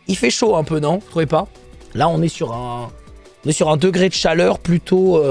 Il fait chaud un peu, non? Vous trouvez pas? Là, on est sur un degré de chaleur plutôt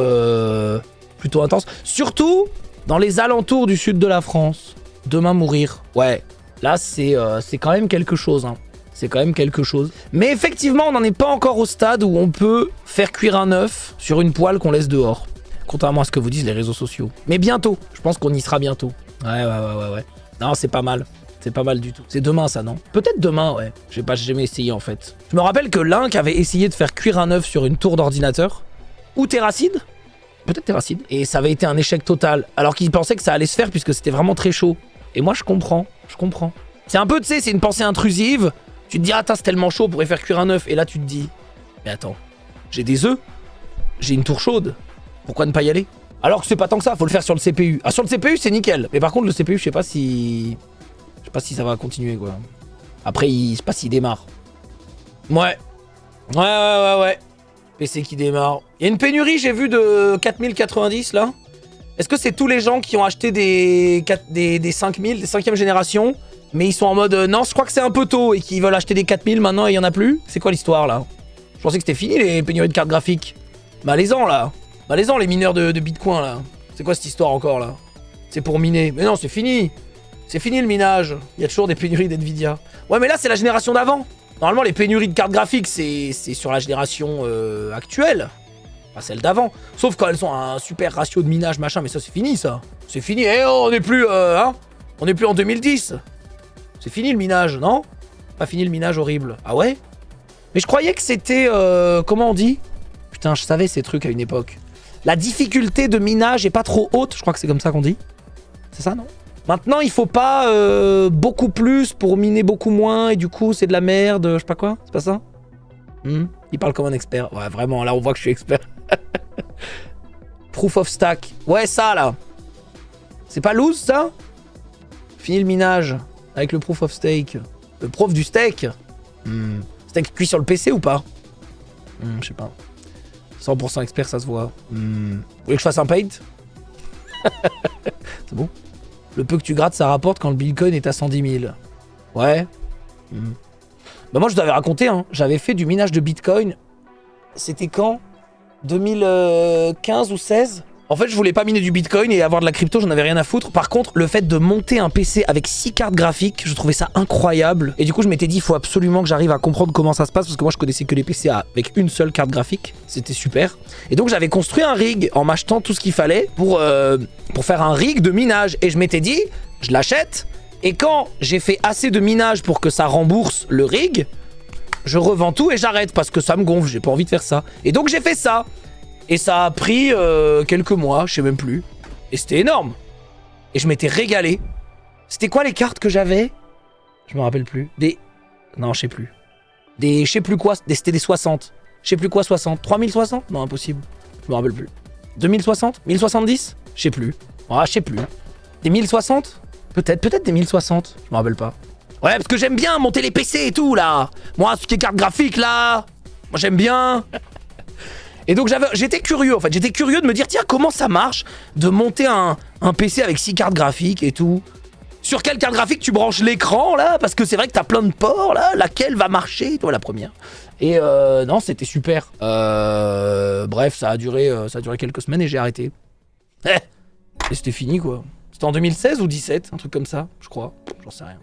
intense. Surtout dans les alentours du sud de la France. Demain mourir. Ouais, là, c'est quand même quelque chose, hein. C'est quand même quelque chose. Mais effectivement, on n'en est pas encore au stade où on peut faire cuire un œuf sur une poêle qu'on laisse dehors. Contrairement à ce que vous disent les réseaux sociaux. Mais bientôt. Je pense qu'on y sera bientôt. Ouais. Non, c'est pas mal. C'est pas mal du tout. C'est demain, ça, non? Peut-être demain, ouais. J'ai jamais essayé, en fait. Je me rappelle que Link avait essayé de faire cuire un œuf sur une tour d'ordinateur. Ou Terracide. Peut-être Terracide. Et ça avait été un échec total. Alors qu'il pensait que ça allait se faire puisque c'était vraiment très chaud. Et moi, je comprends. C'est un peu, tu sais, c'est une pensée intrusive. Tu te dis, ah, c'est tellement chaud, on pourrait faire cuire un œuf. Et là, tu te dis, mais attends, j'ai des œufs. J'ai une tour chaude. Pourquoi ne pas y aller? Alors que c'est pas tant que ça, faut le faire sur le CPU. Ah, sur le CPU, c'est nickel. Mais par contre, le CPU, je sais pas si ça va continuer, quoi. Après, je sais pas s'il démarre. Ouais. PC qui démarre. Il y a une pénurie, j'ai vu, de 4090, là. Est-ce que c'est tous les gens qui ont acheté des 5000, des 5e génération, mais ils sont en mode, non, je crois que c'est un peu tôt, et qu'ils veulent acheter des 4000 maintenant et il y en a plus? C'est quoi l'histoire, là? Je pensais que c'était fini, les pénuries de cartes graphiques. Malaisant, là. Malaisant, les mineurs de Bitcoin, là. C'est quoi cette histoire encore, là? C'est pour miner. Mais non, c'est fini. C'est fini le minage. Il y a toujours des pénuries d'NVIDIA. Ouais, mais là, c'est la génération d'avant. Normalement, les pénuries de cartes graphiques, c'est sur la génération actuelle. Pas celle d'avant. Sauf quand elles ont un super ratio de minage, machin. Mais ça, c'est fini, ça. C'est fini. Eh, on n'est plus, on n'est plus en 2010. C'est fini le minage, non? Pas fini le minage horrible. Ah ouais? Mais je croyais que c'était... comment on dit? Putain, je savais ces trucs à une époque. La difficulté de minage est pas trop haute. Je crois que c'est comme ça qu'on dit. C'est ça, non? Maintenant, il faut pas beaucoup plus pour miner beaucoup moins. Et du coup, c'est de la merde. Je sais pas quoi. C'est pas ça? Il parle comme un expert. Ouais, vraiment, là, on voit que je suis expert. Proof of stack. Ouais, ça, là. C'est pas loose, ça? Fini le minage. Avec le proof of stake. Le prof du steak. Steak cuit sur le PC ou pas? Je sais pas. 100% expert, ça se voit. Vous voulez que je fasse un paint? C'est bon? Le peu que tu grattes, ça rapporte quand le Bitcoin est à 110 000. Ouais. Bah moi, je vous avais raconté, hein. J'avais fait du minage de Bitcoin. C'était quand? 2015 ou 16? En fait, je voulais pas miner du Bitcoin et avoir de la crypto, j'en avais rien à foutre. Par contre, le fait de monter un PC avec 6 cartes graphiques, je trouvais ça incroyable. Et du coup, je m'étais dit, il faut absolument que j'arrive à comprendre comment ça se passe, parce que moi, je connaissais que les PC avec une seule carte graphique. C'était super. Et donc, j'avais construit un rig en m'achetant tout ce qu'il fallait pour faire un rig de minage. Et je m'étais dit, je l'achète. Et quand j'ai fait assez de minage pour que ça rembourse le rig, je revends tout et j'arrête, parce que ça me gonfle, j'ai pas envie de faire ça. Et donc, j'ai fait ça. Et ça a pris quelques mois, je sais même plus. Et c'était énorme. Et je m'étais régalé. C'était quoi les cartes que j'avais? Je me rappelle plus. Non, je sais plus. Je sais plus quoi. C'était des 60. Je sais plus quoi 60. 3060? Non, impossible. Je me rappelle plus. 2060? 1070? Je sais plus. Ah, je sais plus. Des 1060? Peut-être des 1060. Je me rappelle pas. Ouais, parce que j'aime bien monter les PC et tout, là. Moi, ce qui est carte graphique, là. Moi, j'aime bien. Et donc j'étais curieux, en fait. J'étais curieux de me dire, tiens, comment ça marche de monter un PC avec 6 cartes graphiques et tout. Sur quelle carte graphique tu branches l'écran, là? Parce que c'est vrai que t'as plein de ports, là. Laquelle va marcher? Toi, la première. Et non, c'était super. Bref, ça a duré quelques semaines et j'ai arrêté. Et c'était fini, quoi. C'était en 2016 ou 17, un truc comme ça, je crois. J'en sais rien.